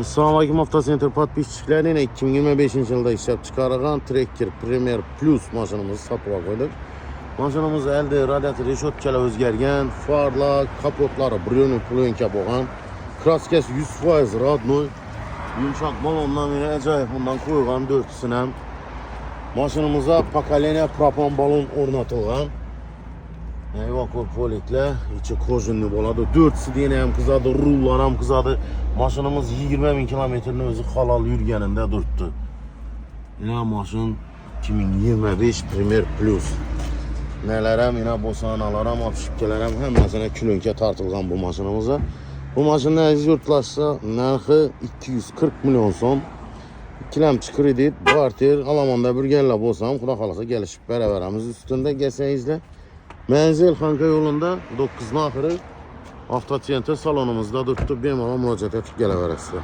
Assalamu alaykum Avtocenter podpисчиклari. 2025 yılda ishlab chiqarilgan Tracker Premier Plus mashinamizni sotib oldik. Mashinamiz elde radiator reshotkalar o'zgargan, farlar, kapotlari plyonka bo'lgan. Kraskasi 100% rodnoy. Yumshoq balondan beri ajoyib bundan qo'ygan 4'sini ham. Mashinamizda pokoleniya propon balon o'rnatilgan. Evakor politler, içi kojunlu bo'ladi. 4'si dene ham qizadi, rullar ham qizadi. Mashinamiz 20.000 kilometrni o'zi halal yurganida turibdi. Yine mashin 2025 Premier Plus. Neler ham, yine bosanalar ham, apşikkeler ham hammasine különke tartılgan bu mashinamizda. Bu mashinni aziz yurtlarsa narxi 240 milyon so'm. Ikkilamchi kredit, barter, Alamanda birgella bo'lsam, xudo xolasa kelishib beraveramiz ustunda gelsangizlar. Menzil Xanka yolunda 9 ahırı Avtocenter salonumuzda durdu. Bemalol murojaat etib kelaverasizlar.